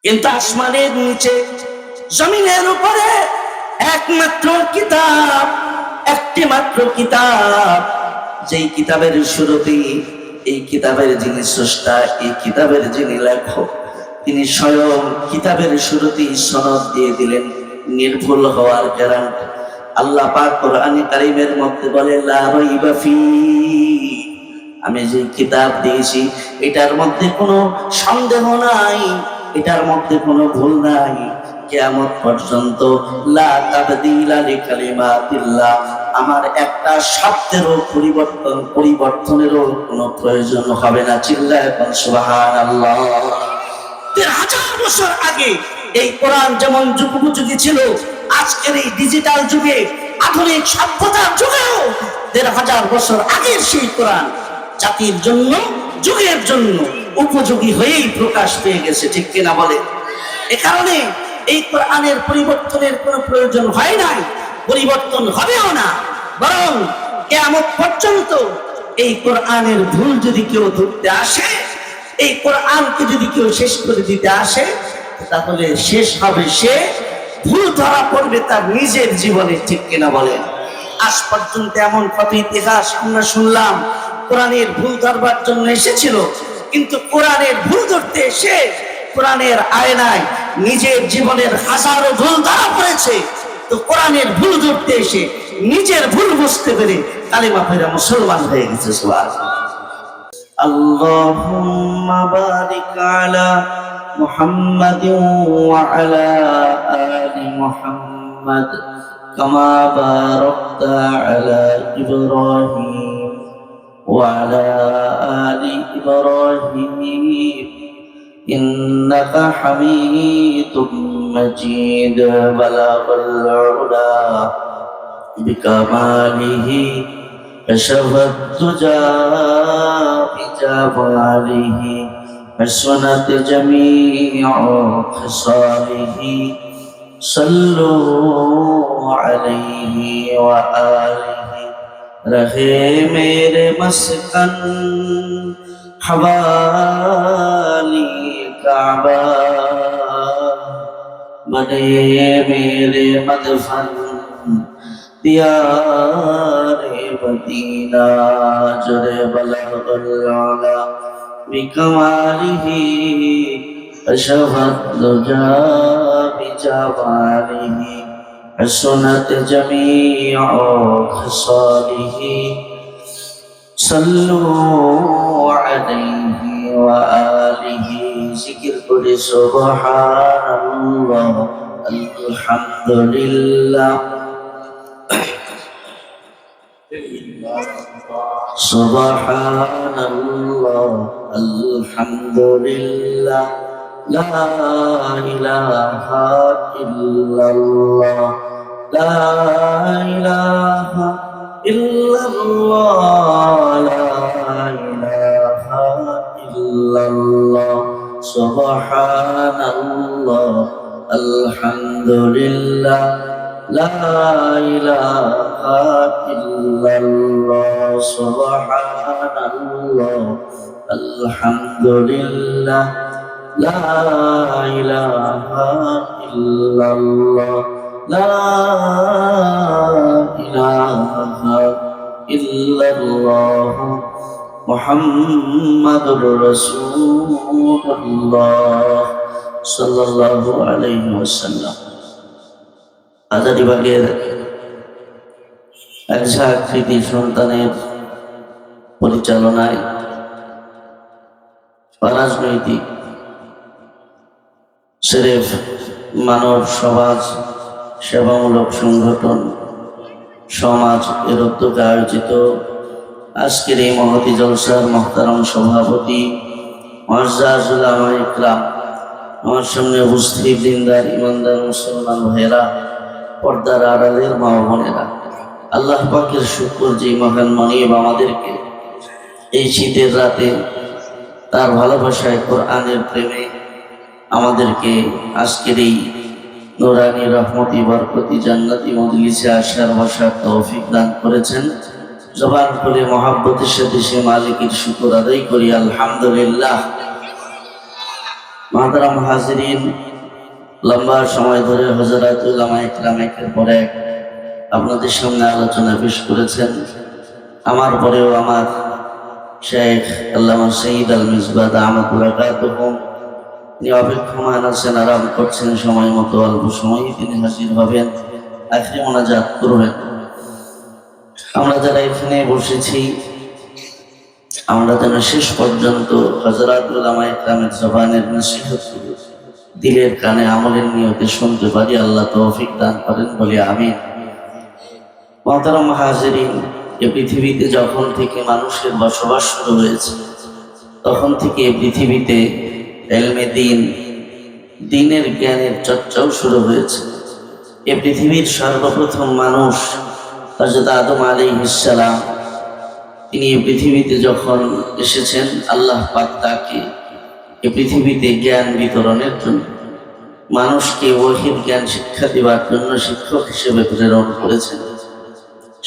কিন্তু আসমানের নিচে জমিনের উপরে একমাত্র কিতাব, একটি মাত্র কিতাব, যেই কিতাবের শুরুতেই এই কিতাবের যিনি স্রষ্টা, এই কিতাবের যিনি লেখক, তিনি স্বয়ং কিতাবের শুরুতেই সনদ দিয়ে দিলেন নির্ভুল হওয়ার গ্যারান্টি। আল্লাহ পাক কোরআনে কারীমের মধ্যে বলে, লা রাইবা ফী, আমি যে কিতাব দিয়েছি এটার মধ্যে কোনো সন্দেহ নাই, এটার মধ্যে কোনো ভুল নাই। কিয়ামত পর্যন্ত লা তাবদীলা লিকালিমাতিল্লাহ, আমার একটা শব্দেরও পরিবর্তনেরও কোনো প্রয়োজন হবে না। চিল্লায় এখন সুবহানাল্লাহ। ১,৫০০ বছর আগে এই কোরআন যেমন যুগোপযোগী ছিল, আজকের এই ডিজিটাল যুগে, আধুনিক সভ্যতার যুগেও ১,৫০০ বছর আগের সেই কোরআন জাতির জন্য, যুগের জন্য উপযোগী হয়েই প্রকাশ পেয়ে গেছে। ঠিক কিনা বলে? এ কারণে এই কোরআনের পরিবর্তনের কোনো প্রয়োজন হয় নাই, পরিবর্তন হবেও না। বরং কিয়ামত পর্যন্ত এই কোরআনের ভুল যদি কেউ ধরতে আসে, এই কোরআনকে যদি কেউ শেষ করে দিতে আসে, তাহলে শেষ হবে সে, ভুল ধরা পড়বে তার নিজের জীবনে। ঠিক কিনা বলেন? আজ পর্যন্ত এমন কত ইতিহাস আমরা শুনলাম কোরআনের ভুল ধরবার জন্য এসেছিল, কিন্তু কোরআনের ভুল ধরতে এসে কোরআনের আয়নায় নিজের জীবনের হাজারো ভুল ধরা পড়েছে। তো কোরআনের ভুল ধরতে এসে নিজের ভুল বুঝতে পেরে কালিমা পড়ে মুসলমান হয়ে গেছে। সুবহানাল্লাহ। আল্লাহুম্মা বারিক আলা মুহাম্মাদিন ওয়া আলা আলি মুহাম্মাদ কামা বারাকতা আলা ইব্রাহিম ওয়া আলা আলি ইব্রাহিম ইন্নাকা হামিদুম মাজিদ। বালাগাল উলা বিকামালিহি كشفت الدجى بجماله حسنت جميع خصاله صلوا عليه وآله رہے میرے مسکن حوالی کعبہ بنے میرے مدفن دیار مدینہ جرے بلغ العلا بکمالہ کشفت الدجى بجمالہ حسنت جمیع خصالہ صلوا علیہ وآلہ۔ ذکر کرے سبحان اللہ الحمدللہ Subhanallah, alhamdulillah, la ilaha illallah, la ilaha illallah, la ilaha illallah. Subhanallah, alhamdulillah, la ilaha illallah. Subhanallah, alhamdulillah, la ilaha illallah, la ilaha illallah. Muhammadur Rasulullah sallallahu alaihi wasallam। আজাদিবাগের একঝাঁক কৃতি সন্তানের পরিচালনায় রাজনৈতিক সেরেফ মানব সমাজ সেবামূলক সংগঠন সমাজ এর উদ্যোগে আয়োজিত আজকের এই মহতি জলসার মহতারাম সভাপতি মুআজ্জাজ উলামা ইকরাম, আমার সামনে উপস্থিত দিনদার ইমানদার মুসলমান ভাইয়েরা, পর্দার আড়ালের মা বোনেরা, আল্লাহ পাকের শুকর যে মহান মনিব আমাদেরকে এই শীতের রাতে তার ভালোবাসায় কোরআনের প্রেমে আমাদেরকে আজকের এই নুরানি রহমতি বরকতি জান্নাতি মজলিসে আসার বসার তৌফিক দান করেছেন। জবান করে মহাব্বতের সাথে সে মালিকের শুকর আদায় করি আলহামদুলিল্লাহ। মাহতারাম হাজিরিন, লম্বা সময় ধরে হযরত উলামা ইকরাম একের পর এক আপনাদের সামনে আলোচনা পেশ করেছেন। আমার পরেও আমার শেখ আল্লামা সঈদ আল মিসবাহ দামাত বারাকাতুহুম তিনি অপেক্ষমান আছেন, আরাম করছেন। সময় মতো অল্প সময় তিনি হাজির হবেন, আখিরি মোনাজাত করবেন। আমরা যারা এখানে বসেছি আমরা যেন শেষ পর্যন্ত হযরত উলামা ইকরামের জবানের নসিহত দিলের কানে আমলের নিয়তে শুনতে পারি। আল্লাহ তৌফিক দান করেন, বলি আমিন। মুহতারাম হাজিরিন, এই পৃথিবীতে যখন থেকে মানুষের বসবাস শুরু হয়েছে তখন থেকে এই পৃথিবীতে ইলমে দ্বীন, দ্বীনের জ্ঞানের চর্চাও শুরু হয়েছে। এই পৃথিবীর সর্বপ্রথম মানুষ হযরত আদম আলাইহিস সালাম, তিনি এই পৃথিবীতে যখন এসেছেন আল্লাহ পাক তাকে এই পৃথিবীতে জ্ঞান বিতরণের জন্য, মানুষকে ওহীর জ্ঞান শিক্ষা দেওয়ার জন্য শিক্ষক হিসেবে প্রেরণ করেছেন।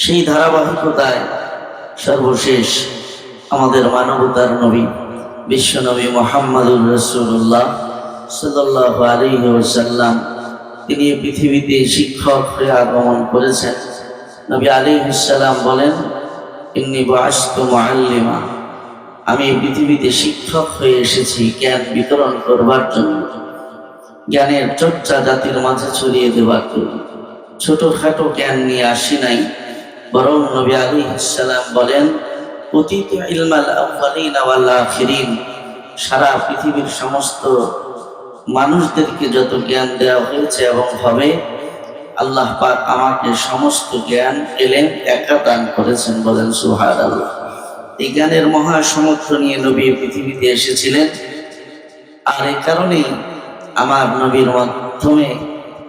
সেই ধারাবাহিকতায় সর্বশেষ আমাদের মানবতার নবী বিশ্ব নবী মুহাম্মদুর রাসূলুল্লাহ সাল্লাল্লাহু আলাইহি ওয়াসাল্লাম, তিনি এই পৃথিবীতে শিক্ষক হয়ে আগমন করেছেন। নবী আলাইহিস সালাম বলেন, ইন্নী বু'আসতু মুআল্লিমা, আমি এই পৃথিবীতে শিক্ষক হয়ে এসেছি জ্ঞান বিতরণ করবার জন্য, জ্ঞানের চর্চা জাতির মাঝে ছড়িয়ে দেওয়ার জন্য। ছোটখাটো জ্ঞান নিয়ে আসি নাই, বরং নবী আলাইহিস সালাম বলেন, উতীতু ইলমাল আউয়ালিনা ওয়াল আখিরিন, সারা পৃথিবীর সমস্ত মানুষদেরকে যত জ্ঞান দেওয়া হয়েছে এবং হবে, আল্লাহ পাক আমাকে সমস্ত জ্ঞান এলেম একা দান করেছেন। বলেন সুবহানাল্লাহ। এই জ্ঞানের মহাসমুদ্র নিয়ে নবী পৃথিবীতে এসেছিলেন। আর এই কারণেই আমার নবীর মাধ্যমে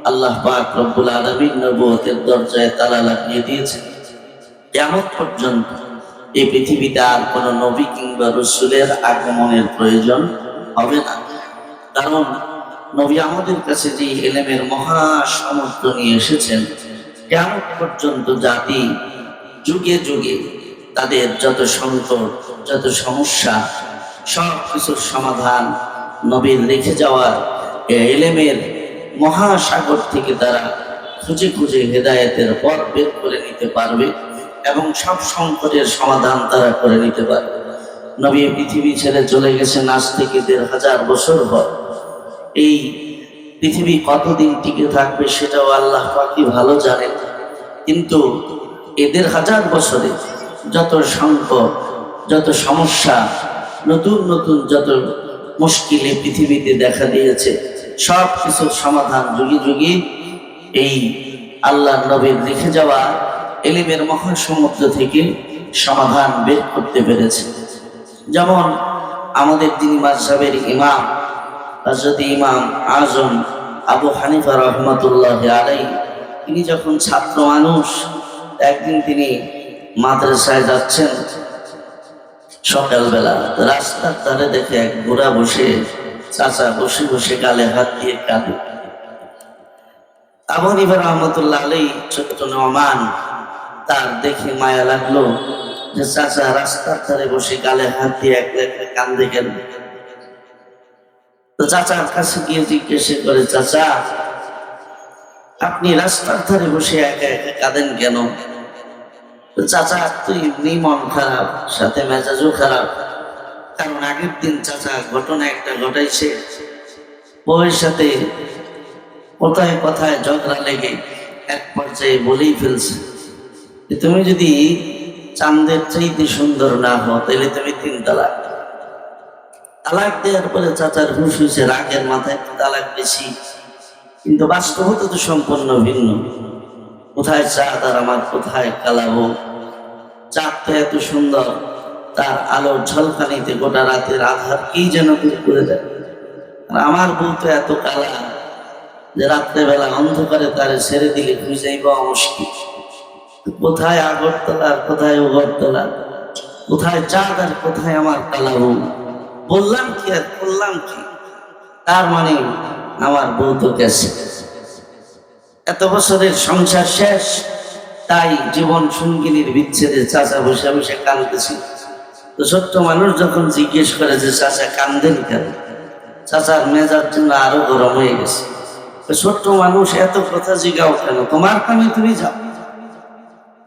আল্লাহ পাক রব্বুল আলামিন নবুয়তের দরজায় তালা লাগিয়ে দিয়েছেন। কিয়ামত পর্যন্ত এই পৃথিবীতে আর কোনো নবী কিংবা রাসূলের আগমনের প্রয়োজন হবে না। কারণ নবী আমাদের কাছে যে ইলমের মহাসমুদ্র নিয়ে এসেছেন, কিয়ামত পর্যন্ত জাতি যুগে যুগে তাদের যত সংকট, যত সমস্যা, সব কিছুর সমাধান নবীর রেখে যাওয়ার ইলমের মহাসাগর থেকে তারা খুঁজে খুঁজে হেদায়েতের পথ বের করে নিতে পারবে এবং সব সংকটের সমাধান তারা করে নিতে পারবে। নবী পৃথিবী ছেড়ে চলে গেছেন আজ থেকে ১৫০০ বছর পর। এই পৃথিবী কতদিন টিকে থাকবে সেটাও আল্লাহ পাকই ভালো জানেন। কিন্তু এদের ১০০০ বছরে যত সংকট, যত সমস্যা, নতুন নতুন যত মুশকিল এই পৃথিবীতে দেখা দিয়েছে, সব কিছুর সমাধান যুগে যুগে এই আল্লাহ নবীর লিখে যাওয়া ইলমের মহাসমুদ্র থেকে সমাধান বের করতে পেরেছে। যেমন আমাদের দ্বীনি মাযহাবের ইমাম হযরত ইমাম আজম আবু হানিফা রাহমাতুল্লাহি আলাইহি, তিনি যখন ছাত্র মানুষ, একদিন তিনি মাদ্রাসায় যাচ্ছেন সকালবেলা, রাস্তার ধারে দেখে এক বুড়া বসে, চাচা বসে বসে গালে হাত দিয়ে কাঁদে। আবু হানিফা রাহমাতুল্লাহ আলাইহি ছোট্ট নোমান, তার দেখে মায়া লাগলো যে চাচা রাস্তার ধারে বসে গালে হাত দিয়ে এক কান্দে কেন। তো চাচার কাছে গিয়ে জিজ্ঞেস করে, চাচা আপনি রাস্তার ধারে বসে একা একা কাঁদেন কেন? তো চাচা তো এমনি মন খারাপ, সাথে মেজাজও খারাপ। কারণ আগের দিন চাচা ঘটনা একটা ঘটাইছে, বউয়ের সাথে কোথায় কোথায় ঝগড়া লেগে এক পর্যায়ে বলেই ফেলছে, তুমি যদি চাঁদের চাইতে সুন্দর না হও তাহলে তুমি ৩ তালাক। তালাক দেওয়ার পরে চাচার হুঁশ হয়েছে, রাগের মাথায় তালাক বেশি, কিন্তু বাস্তবতা তো সম্পূর্ণ ভিন্ন। কোথায় চাঁদ আর আমার কোথায় কালা বউ? চাঁদ তো এত সুন্দর, তার আলোর ঝলকানিতে গোটা রাতের আধার কি যেন দূর করে দেয়। আর আমার বউ তো এত কালা যে রাত্রেবেলা অন্ধকারে তারে ছেড়ে দিলে খুঁজেই পাওয়া মুশকিল। কোথায় আগরতলা আর কোথায় উগরতলা, কোথায় চাঁদ আর কোথায় আমার কালা বউ? বললাম কি আর করলাম কি? তার মানে আমার বউ তো গেছে, এত বছরের সংসার শেষ। তাই জীবন সঙ্গিনীর বিচ্ছেদে চাচা বসে বসে কাঁদতেছি। তো ছোট্ট মানুষ যখন জিজ্ঞেস করে যে চাচা কান্দেন কেন, চাচার মেজার জন্য আরো গরম হয়ে গেছে। ছোট্ট মানুষ, এত কথা জিগাও কেন? তোমার কামে তুমি যাও।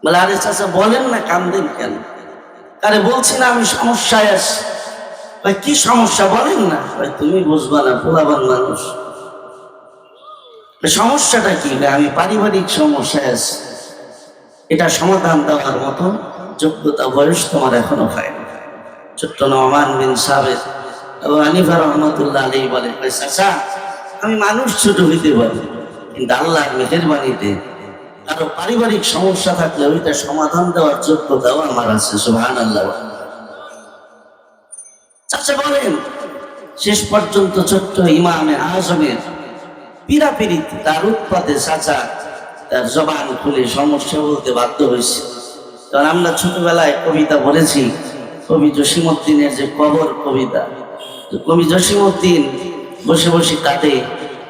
বলে আরে চাচা বলেন না, কান্দেন কেন? আরে বলছি না আমি সমস্যায় আছি। কি সমস্যা বলেন না? তুমি বুঝবা না, পোলাবান মানুষ। সমস্যাটা কি? আমি পারিবারিক সমস্যায় আছি, এটা সমাধান দেওয়ার মতো যোগ্যতা বয়স তোমার এখনো হয়নি। ছোট্ট নোমান বিন সাবের এবং আনিফা রহমতুল্লাহ আলাইহি বলে, চাচা আমি মানুষ ছোট হইতে পারি, কিন্তু আল্লাহর মেহেরবানিতে কারো পারিবারিক সমস্যা থাকলে ওইটা সমাধান দেওয়ার যোগ্যতাও আমার আছে। সুবহানাল্লাহ। চাচা বলেন, শেষ পর্যন্ত ছোট্ট ইমামে আজমের পীড়াপিড়িতে তার উৎপাতে চাচা তার জবান খুলে সমস্যা বলতে বাধ্য হয়েছে। কারণ আমরা ছোটবেলায় কবিতা বলেছি, কবি জসিমউদ্দিনের যে কবর কবিতা, কবি জসিমউদ্দিন বসে বসে কাঁদে।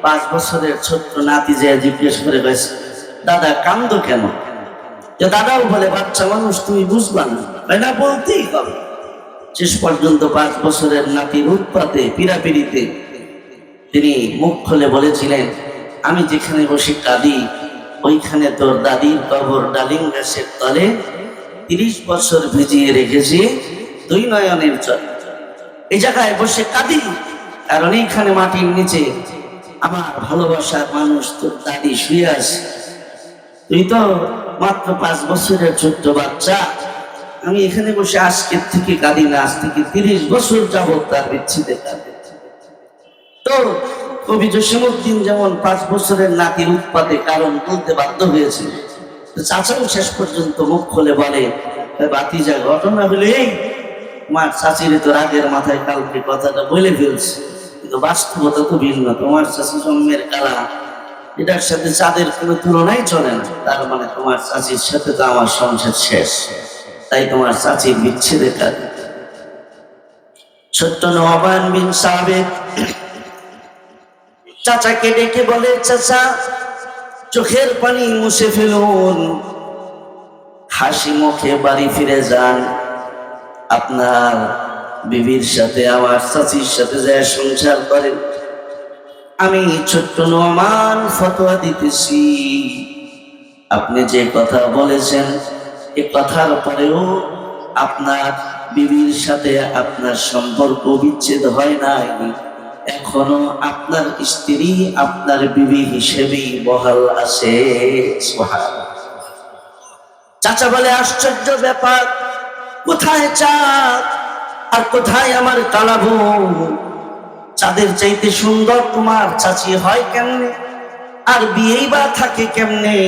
5 বছরের ছোট্ট নাতি যে জিজ্ঞেস করে গেছে, দাদা কান্দো কেন? দাদাও বলে, বাচ্চা মানুষ তুমি বুঝবা না, এটা বলতেই হবে। শেষ পর্যন্ত 5 বছরের নাতির উৎপাতে পীড়াপিড়িতে তিনি মুখ খুলে বলেছিলেন, আমি যেখানে বসে কাঁদি ওইখানে তোর দাদির কবর ডালিম গাছের তলে 30 বছর ভিজিয়ে রেখেছি 2 নয়নের জলে। এই জায়গায় বসে কাঁদি, কারণ এইখানে মাটির নিচে আমার ভালোবাসার মানুষ তোর দাদি শুয়ে আছে। তুই তো মাত্র 5 বছরের ছোট্ট বাচ্চা। আমি এখানে বসে আজকের থেকে কাঁদি না, আজ থেকে 30 বছর যাবত তার বিচ্ছেদে কাঁদি। তো কবি জসিমউদ্দিন যেমন 5 বছরের নাতির উৎপাতে কারণ বলতে বাধ্য হয়েছে, চাচাও শেষ পর্যন্ত মুখ খুলে বলে, বাতিজা ঘটনা হলে এই তোমার চাচিরে তো রাগের মাথায় কালকে কথাটা বলে ফেলছে, কিন্তু বাস্তবতা তো ভিন্ন। তোমার চাচি জন্মের কালা, এটার সাথে চাঁদের কোনো তুলনাই চলে না। তার মানে তোমার চাচির সাথে তো আমার সংসার শেষ, তাই তোমার চাচির বিচ্ছেদের কাঁদে। ছোট্ট নোমান বিন সাবের চাচাকে ডেকে বলে, চাচা চোখের পানি মুছে ফেলুন, হাসি মুখে বাড়ি ফিরে যান, আপনার বিবির সাথে আমার চাচির সাথে যায় সংসার করেন। আমি ছোট্ট নোমান ফতোয়া দিতেছি, আপনি যে কথা বলেছেন এ কথার পরেও আপনার বিবির সাথে আপনার সম্পর্ক বিচ্ছেদ হয় নাই, এখনো আপনার স্ত্রী আপনার বিবি হিসেবেই বহাল আছে। সুবহানাল্লাহ। চাচা বলে, আশ্চর্য ব্যাপার, কোথায় চাঁদ আর কোথায় আমার কালা বউ? চাঁদের চাইতে সুন্দর তোমার চাচি হয় কেমনে, আর বিয়েই বা থাকে কেমনে?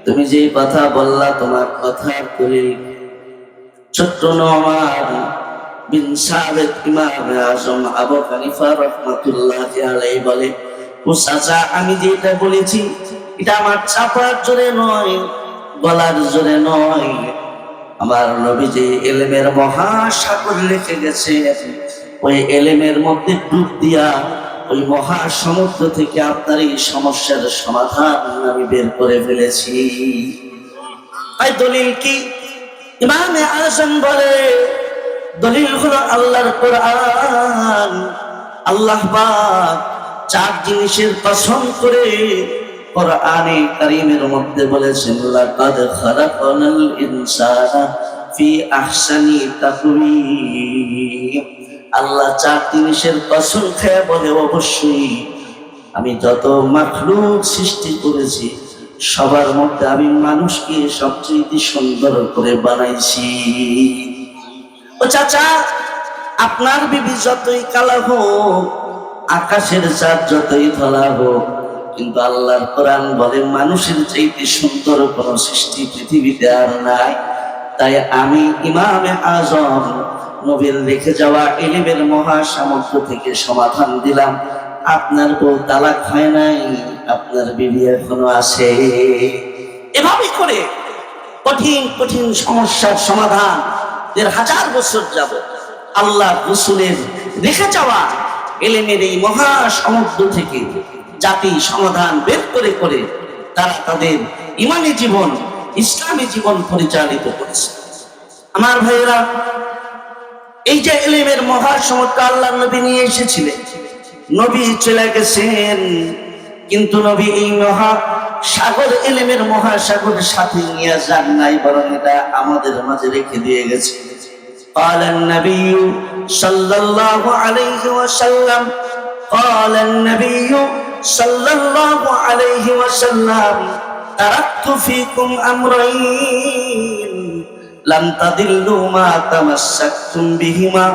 তুমি যে কথা বললা তোমার কথা করে ছোট্ট নোমান বিন সাবের ইমামে আজম আবু হানিফা রাহমাতুল্লাহি আলাইহি বলে, ও চাচা আমি যেটা বলেছি এটা আমার চাপার জোরে নয়, গলার জোরে নয়। আমার নবী যে ইলমের মহাসাগর লিখে গেছে, ওই ইলমের মধ্যে ডুব দিয়া ওই মহাসমুদ্র থেকে আপনার এই সমস্যার সমাধান আমি বের করে ফেলেছি। তাই দলিল কি? ইমামে আজম বলে, দলিল হলো আল্লাহর কোরআন। আল্লাহ পাক 4 জিনিসের কসম করে কোরআনে কারীমের মধ্যে বলেছেন, লাকাদ খালাকনাল ইনসানা ফি আহসানি তাকওয়িম। আল্লাহ 4 জিনিসের কসম খেয়ে বলে, অবশ্যই আমি যত মাখলুক সৃষ্টি করেছি সবার মধ্যে আমি মানুষকে সবচেয়ে সুন্দর করে বানাইছি। ও চাচা, আপনার বিবি যতই কালা হোক, আকাশের চাঁদ যতই ধলা হোক, কিন্তু আল্লাহর কোরআন বলে মানুষের চাইতে সুন্দর কোন সৃষ্টি পৃথিবীতে আর নাই। তাই আমি ইমামে আজম নবীর রেখে যাওয়া ইলমের মহাসমুদ্র থেকে সমাধান দিলাম, আপনার বউ তালাক হয় নাই, আপনার বিবি এখনো আছে। এভাবে করে কঠিন কঠিন সমস্যার সমাধান 1000 বছর যাব আল্লাহ রাসূলের রেখে যাওয়া ইলমের এই মহাসমুদ্র থেকে জাতি সমাধান বের করে করে তারা তাদের ইমানি জীবন, ইসলামী জীবন পরিচালিত করেছে। আমার ভাইয়েরা, এই যে ইলমের মহাসমুদ্র আল্লাহর নবী নিয়ে এসেছিলেন, নবী চলে গেছেন, কিন্তু নবী এই মহা সাগর ইলমের মহাসাগর সাথে নিয়ে যান নাই, বরং এটা আমাদের মাঝে রেখে দিয়ে গেছে। قال النبي صلى الله عليه وسلم قال النبي صلى الله عليه وسلم تركت فيكم أمرين لن تضلوا ما تمسكتم بهما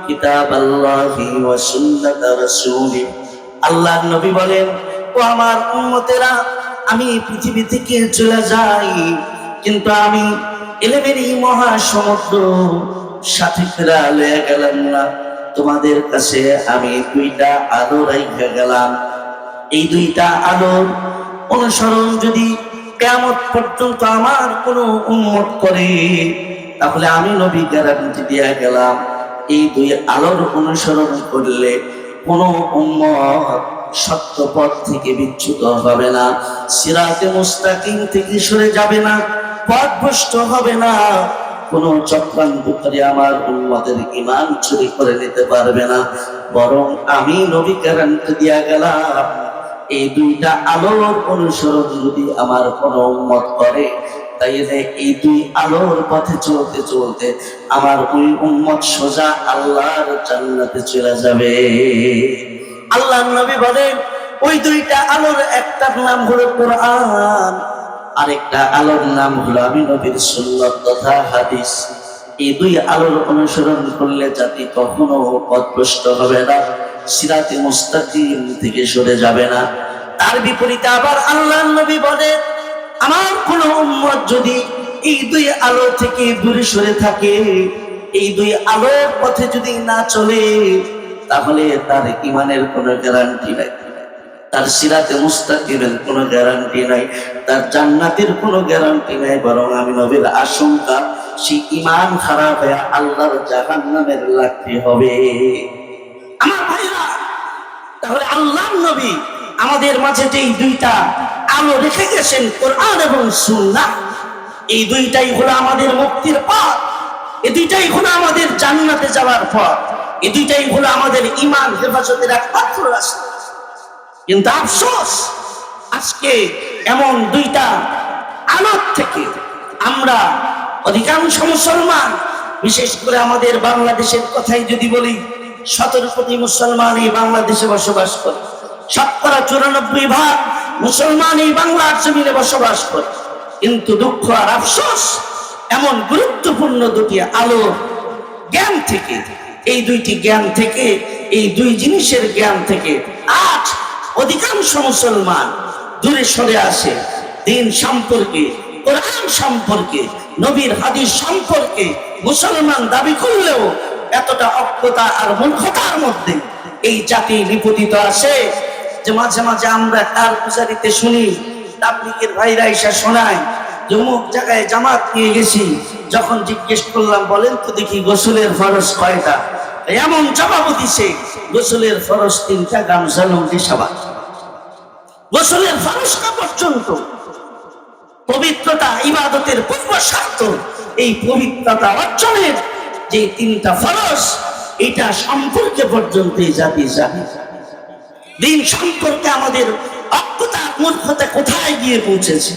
كتاب الله وسنة رسوله। আল্লাহর নবী বলেন, ও আমার উম্মতেরা, আমি পৃথিবী থেকে চলে যাই, কিন্তু আমি ইলমের এই মহাসমুদ্র সাথে ফেরা লয়ে গেলাম না। তোমাদের কাছে আমি দুইটা আলো রাইখা গেলাম। এই দুইটা আলোর অনুসরণ যদি কিয়ামত পর্যন্ত আমার কোনো উম্মত করে, তাহলে আমি নবী গ্যারান্টি দিয়ে গেলাম, এই দুই আলোর অনুসরণ করলে কোনো উম্মত সত্য পথ থেকে বিচ্যুত হবে না, সিরাতে মুস্তাকিম থেকে সরে যাবে না, পথভ্রষ্ট হবে না, কোন চক্রান্তকারী আমার উম্মতের ঈমান চুরি করে নিতে পারবে না। বরং আমি নবী গ্যারান্টি দিয়া গেলাম, এই দুইটা আলোর অনুসরণ যদি আমার কোন উম্মত করে, তাইলে এই দুই আলোর পথে চলতে চলতে আমার ওই উম্মত সোজা আল্লাহর জান্নাতে চলে যাবে। আল্লাহর নবী বলেন, ওই দুইটা আলোর একটার নাম হলো কোরআন, আরেকটা আলোর নাম হলো আমি নবীর সুন্নাত তথা হাদিস। এই দুই আলোর অনুসরণ করলে জাতি কখনো পথভ্রষ্ট হবে না, সিরাতে মুস্তাকিম থেকে সরে যাবে না। তার বিপরীতে আবার আল্লাহর নবী বলেন, আমার কোন উম্মত যদি এই দুই আলো থেকে দূরে সরে থাকে, এই দুই আলোর পথে যদি না চলে, তাহলে তার ঈমানের কোনো গ্যারান্টি নাই, তার সিরাতে মুস্তাকিমের কোনো গ্যারান্টি নাই, তার জান্নাতের কোনো গ্যারান্টি নাই। বরং আমি নবীর আশঙ্কা, সেই ঈমান খারাপ হয়ে আল্লাহর জাহান্নামের লাঠি হবে। আমার ভাইরা, তাহলে আল্লাহর নবী আমাদের মাঝে যে দুইটা আলো রেখে গেছেন, কোরআন এবং সুন্নাহ, এই দুইটাই হলো আমাদের মুক্তির পথ, এই দুইটাই হলো আমাদের জান্নাতে যাওয়ার পথ, এই দুইটাই হলো আমাদের ঈমান হেফাজতের একমাত্র রাস্তা। কিন্তু আফসোস, আজকে এমন দুইটা আলোর থেকে আমরা অধিকাংশ মুসলমান, বিশেষ করে আমাদের বাংলাদেশের কথাই যদি বলি, 17 কোটি মুসলমান এই বাংলাদেশে বসবাস করে, 94% মুসলমান এই বাংলার জমিনে বসবাস করে। কিন্তু দুঃখ আর আফসোস, এমন গুরুত্বপূর্ণ দুটি আলো জ্ঞান থেকে, এই দুইটি জ্ঞান থেকে, এই দুই জিনিসের জ্ঞান থেকে আজ অধিকাংশ মুসলমান দূরে সরে আসে। দিন সম্পর্কে, কোরআন সম্পর্কে, নবীর হাদিস সম্পর্কে মুসলমান দাবি করলেও এতটা অজ্ঞতা আর মূর্খতার মধ্যে এই জাতি নিপতিত আসে যে মাঝে মাঝে আমরা কার পূজারিতে শুনি, তাবলীগের ভাইরা এসে শোনায় যে অমুক জায়গায় জামাত নিয়ে গেছি, যখন জিজ্ঞেস করলাম বলেন তো দেখি গোসলের ফরজ কয়টা, এমন জবাব দিছে, গোসলের ফরজ 3টা, গামছা লুঙ্গি সাবান। গোসলের ফরজটা পর্যন্ত পবিত্রতা ইবাদতের পূর্ব শর্ত, এই পবিত্রতা অর্জনের যে 3টা ফরজ, এটা সম্পর্কে পর্যন্ত এই জাতি জানে। দিন সম্পর্কে আমাদের অজ্ঞতা মূর্খতা কোথায় গিয়ে পৌঁছেছে।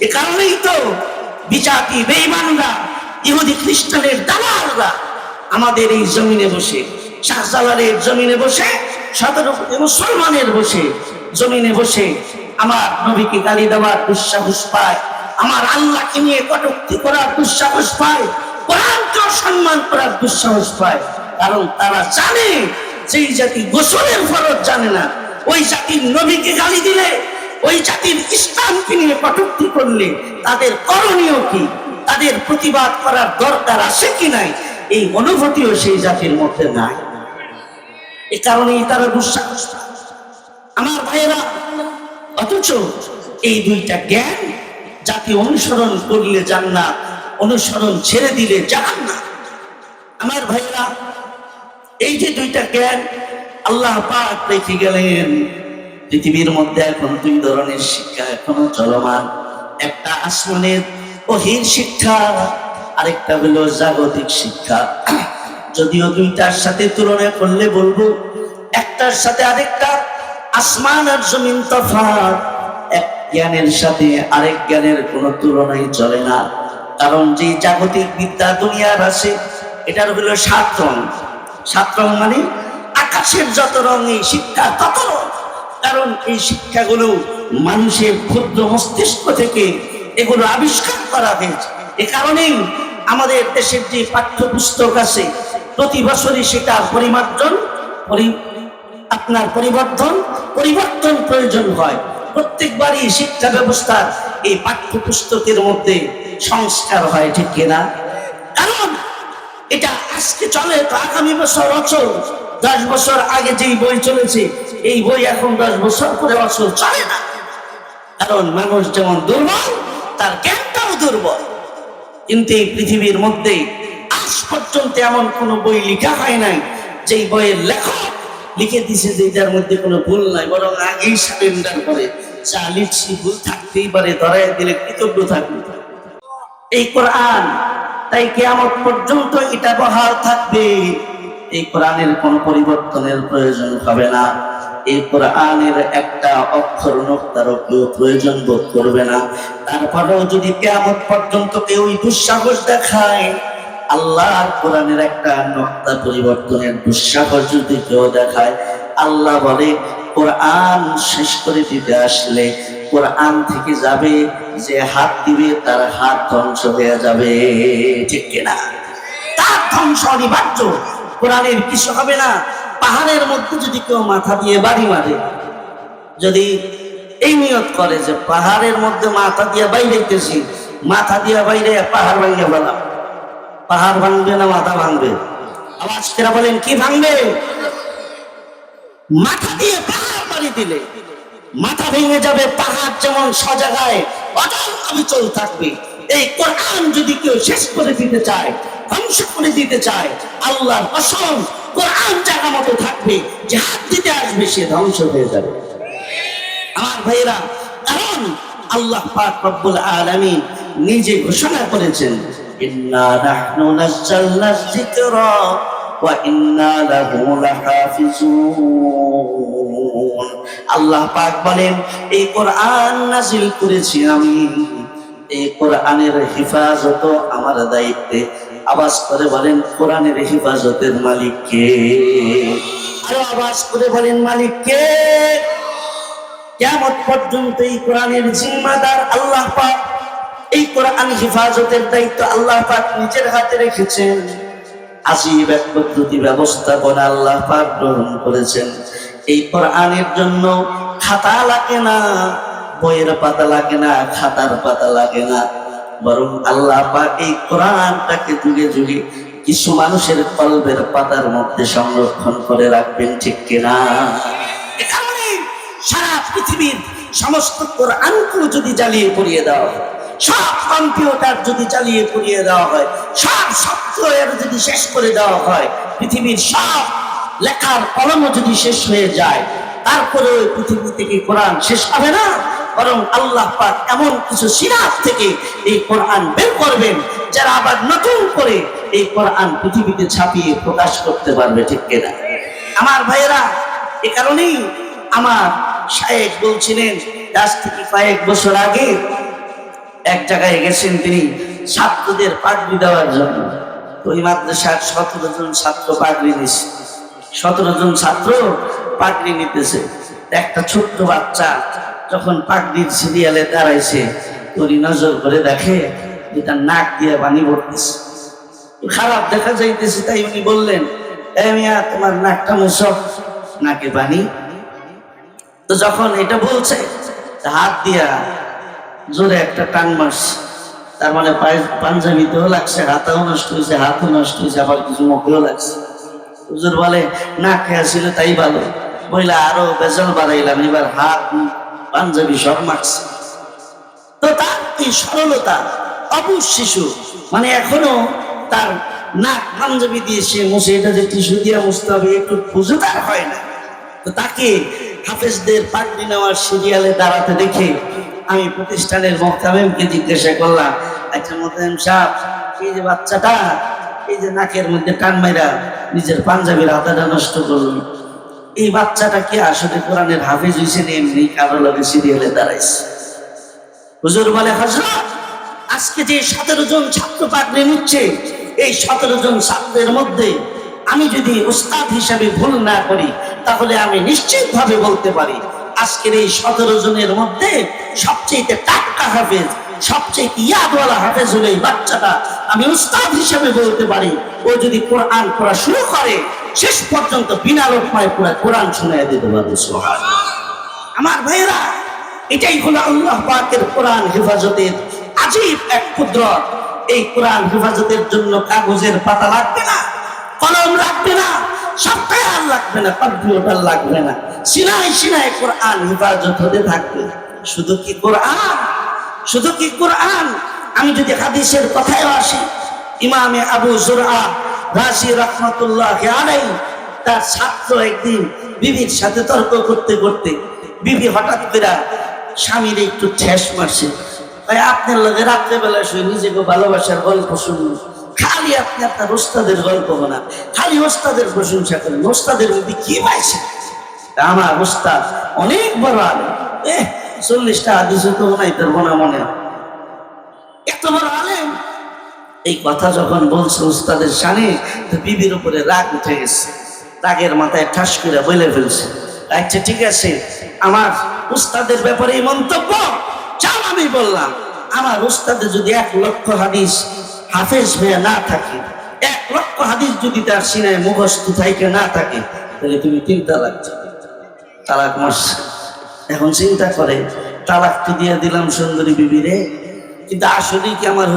এ কারণেই তো বিজাতি বেঈমানরা, ইহুদি খ্রিস্টানের দালালরা আমাদের এই জমিনে বসে, শাহজালালের জমিনে বসে, 17 কোটি মুসলমানের জমিনে বসে আমার নবীকে গালি দেওয়ার দুঃসাহস পায়, আমার আল্লাহকে নিয়ে কটূক্তি করার দুঃসাহস পায়, কোরআনকে সম্মান করার দুঃসাহস পায়। কারণ তারা জানে, যেই জাতি গোসলের ফরজ জানে না, ওই জাতির নবীকে গালি দিলে, ওই জাতির ইসলামকে নিয়ে কটূক্তি করলে তাদের করণীয় কি, তাদের প্রতিবাদ করার দরকার আছে কি নাই, এই অনুভূতিও সেই জাতির মধ্যে নাই। এ কারণেই তারা দুঃসাহস পায়। আমার ভাইয়েরা, অথচ এই দুইটা জ্ঞান জাতি অনুসরণ করলে জান্নাত, অনুসরণ ছেড়ে দিলে জাহান্নাম। আমার ভাইয়েরা, এই যে দুইটা জ্ঞান আল্লাহ পাক রেখে গেলেন, পৃথিবীর মধ্যে এখন 2 ধরনের শিক্ষা এখনো চলমান। একটা আসমানের ওহীর শিক্ষা, আরেকটা হলো জাগতিক শিক্ষা। যদিও দুইটার সাথে তুলনা করলে বলবো একটার সাথে আরেকটা আসমান আর জমিন তফাৎ। এক জ্ঞানের সাথে আরেক জ্ঞানের কোনো তুলনাই চলে না। কারণ যে জাগতিক বিদ্যা দুনিয়ার আছে, এটার হলো 7 রং। 7 রং মানে আকাশের যত রং, এই শিক্ষা তত রং। কারণ এই শিক্ষাগুলো মানুষের ক্ষুদ্র মস্তিষ্ক থেকে এগুলো আবিষ্কার করা হয়েছে। এ কারণেই আমাদের দেশের যে পাঠ্যপুস্তক আছে, প্রতি বছরই সেটা পরিবর্তন প্রয়োজন হয়। প্রত্যেকবারই শিক্ষা ব্যবস্থার এই পাঠ্যপুস্তকের মধ্যে সংস্কার হয়, ঠিক কিনা? কারণ এটা আজকে চলে তো আগামী বছর অচল। 10 বছর আগে যেই বই চলেছে, এই বই এখন 10 বছর পরে অচল চলে না। কারণ মানুষ যেমন দুর্বল, তার জ্ঞানটাও দুর্বল। কিন্তু এই পৃথিবীর মধ্যে আজ পর্যন্ত এমন কোন বই লেখা হয় নাই যেই বইয়ের লেখক লিখে দিছে যে এটার মধ্যে কোনো ভুল নাই, বরং আগেই সারেন্ডার করে যা লিখছি ভুল থাকতেই পারে, ধরাই দিলে কৃতজ্ঞ থাকবে। এই কোরআন তাই কিয়ামত পর্যন্ত এটা বহাল থাকবে। এই কোরআনের কোনো পরিবর্তনের প্রয়োজন হবে না। এই কোরআনের একটা অক্ষর নোক্তারও কেউ প্রয়োজন বোধ করবে না। তারপরেও যদি কিয়ামত পর্যন্ত কেউ দুঃসাহস দেখায়, আল্লাহর কোরআনের একটা নোক্তা পরিবর্তনের দুঃসাহস যদি কেউ দেখায়, আল্লাহ বলে কোরআন শেষ করে দিতে আসলে কোরআন থেকে যাবে, যে হাত দিবে তার হাত ধ্বংস হয়ে যাবে, ঠিক কিনা? তার ধ্বংস অনিবার্য। কোরআনের কিছু হবে না। পাহাড়ের মধ্যে যদি কেউ মাথা দিয়ে বাড়ি মারে, যদি এই নিয়ত করে যে পাহাড়ের মধ্যে মাথা দিয়ে বাইরেছি, মাথা দিয়ে বাইরে পাহাড় ভাঙিয়ে ফেলাম, পাহাড় ভাঙবে না মাথা ভাঙবে? আওয়াজ করে বলেন কি ভাঙবে? মাথা দিয়ে পাহাড় বাড়ি দিলে মাথা ভেঙে যাবে। পাহাড় যেমন সজাগায় অটল অবিচল থাকবে, এই কোরআন যদি কেউ শেষ করে দিতে চায়, ধ্বংস করে দিতে চায়, আল্লাহর কসম কোরআন জায়গা মতো থাকবে, যে হাত দিতে আসবে সে ধ্বংস হয়ে যাবে। আমার ভাইরা, কারণ আল্লাহ পাক রব্বুল আলামিন নিজে ঘোষণা করেছেন, ইন্না নাহনু নাযালনায যিকরা ওয়া ইন্না লাহু লাহাফিজুন। আল্লাহ পাক বলেন, এই কোরআন নাযিল করেছি আমি, এই কোরআনের হেফাজত আমার দায়িত্বে। আওয়াজ করে বলেন কোরআনের হেফাজতের মালিক কে? আরো আওয়াজ করে বলেন মালিক কে? কিয়ামত পর্যন্ত এই কোরআনের জিম্মাদার আল্লাহ পাক। এই কোরআন হেফাজতের দায়িত্ব আল্লাহ পাক নিজের হাতে রেখেছেন। আজীব এক পদ্ধতি ব্যবস্থাপনা আল্লাহ পাক গ্রহণ করেছেন। এই কোরআনের জন্য খাতা লাগে না, বইয়ের পাতা লাগে না, খাতার পাতা লাগে না, বরং আল্লাহ পাক এই কোরআনটাকে যুগে যুগে কিছু মানুষের কলবের পাতার মধ্যে সংরক্ষণ করে রাখবেন, ঠিক কিনা? এখানে সারা পৃথিবীর সমস্ত কোরআনগুলো যদি জ্বালিয়ে পুড়িয়ে দেওয়া হয়, সব কম্পিউটার যদি জ্বালিয়ে পুড়িয়ে দেওয়া হয়, সব সফটওয়্যার যদি শেষ করে দেওয়া হয়, পৃথিবীর সব লেখার কলমও যদি শেষ হয়ে যায়, তারপরে ওই পৃথিবী থেকে কোরআন শেষ হবে না। বরং আল্লাহ পাক এমন কিছু সিরাত থেকে এই কোরআন বের করবেন, যারা আবার নতুন করে এই কোরআন পৃথিবীতে ছাপিয়ে প্রকাশ করতে পারবে, ঠিক কিনা? আমার ভাইয়েরা, এ কারণেই আমার শায়েখ বলছিলেন, আজ থেকে কয়েক বছর আগে এক জায়গায় গেছেন তিনি ছাত্রদের পাগড়ি দেওয়ার জন্য। ওই মাদ্রাসার 17 জন ছাত্র পাগড়ি নিচ্ছে, 17 জন ছাত্র পাগড়ি নিতেছে। একটা ছোট্ট বাচ্চা যখন পাগড়ির সিরিয়ালে দাঁড়াইছে, উনি নজর করে দেখে এটা নাক দিয়ে পানি পড়তেছে, খারাপ দেখা যাইতেছে। তাই উনি বললেন, এ মিয়া তোমার নাকটা মুছো, নাকে পানি। তো যখন এটা বলছে, হাত দিয়া জোরে একটা টান মারছে, তার মানে পাঞ্জাবিতেও লাগছে, হাতাও নষ্ট হয়েছে, হাতও নষ্ট হয়েছে, আবার কিছু মুখেও লাগছে। হুজুর বলে না খেয়া ছিল তাই ভালো, বইলা আরো বেজাল বাড়াইলাম, এবার হাত পাঞ্জাবি সব মারছে। তো তার এই সরলতা, অবুঝ শিশু, মানে এখনো তার নাক পাঞ্জাবি দিয়ে সে মুছে, এটা যে টিস্যু দিয়ে মুছতে হবে একটু বুঝে তার হয় না। তো তাকে হাফেজদের পাগড়ি নেওয়ার সিরিয়ালে দাঁড়াতে দেখে আমি প্রতিষ্ঠানের মুহতামিমকে জিজ্ঞাসা করলাম, আচ্ছা মুহতামিম সাহেব, এই যে বাচ্চাটা এই যে নাকের মধ্যে টান মাইরা নিজের পাঞ্জাবির হাতাটা নষ্ট করল, এই বাচ্চাটা কি আসলে কোরআনের হাফেজ হয়েছে না এমনি কারো লগে সিরিয়ালে দাঁড়াইছে? হুজুর বলে, হযরত আজকে যে 17 জন ছাত্র পাগড়ি নিচ্ছে, এই 17 জন ছাত্রের মধ্যে আমি যদি উস্তাদ হিসাবে ভুল না করি তাহলে আমি নিশ্চিতভাবে বলতে পারি আজকের এই 17 জনের মধ্যে সবচেয়ে টাটকা হাফেজ, সবচেয়ে ইয়াদওয়ালা হাফেজ হলো এই বাচ্চাটা। আমি উস্তাদ হিসাবে বলতে পারি ও যদি কোরআন পড়া শুরু করে শেষ পর্যন্ত বিনা লোকমায় পুরো কোরআন শুনিয়ে দিতে পারবে। সুবহানাল্লাহ। আমার ভাইরা, এটাই হলো আল্লাহ পাকের কোরআন হেফাজতের আজীব এক কুদরত। এই কোরআন হেফাজতের জন্য কাগজের পাতা লাগবে না, কলম লাগবে না, সফটওয়্যার লাগবে না, কম্পিউটার লাগবে না, সিনায় সিনায় কোরআন হেফাজত হতে থাকবে। শুধু কি কোরআন, শুধু কি কোরআন? আমি যদি হাদিসের কথায় আসি, ইমামে আবু যুরআ রাজি রাহমাতুল্লাহি আলাইহি তার ছাত্র একদিন বিবির সাথে তর্ক করতে করতে বিবি হঠাৎ করে স্বামীর একটু ঠেস মারছে। ভাই, আপনার লগে রাত্রেবেলা শুয়ে নিজেকে ভালোবাসার গল্প শুনুন, খালি আপনি আপনার ওস্তাদের গল্প না, খালি ওস্তাদের প্রশংসা করেন। ওস্তাদের মধ্যে কি পাইছে? আমার ওস্তাদ অনেক বড় আলেম, 40টা হাদিসও তো বানাইতে পারবো না মনে হয়, এত বড় আলেম। এই কথা যখন বলছে উস্তাদের শানে, তো বিবির উপরে রাগ উঠে গেছে, রাগের মাথায় ঠাস করে বলে ফেলছে, আচ্ছা ঠিক আছে, আমার উস্তাদের ব্যাপারে এই মন্তব্য চাও আমি বললাম, আমার উস্তাদের যদি 1 লক্ষ হাদিস হাফেজ হয়ে না থাকে, 1 লক্ষ হাদিস যদি তার সিনায় মুখস্থ থাইকে না থাকে, তাহলে তুমি 3 তালাক তালাক মারছে। এখন চিন্তা করে, তালাক তো দিয়ে দিলাম সুন্দরী বিবিরে, কিন্তু আসলে কি আমার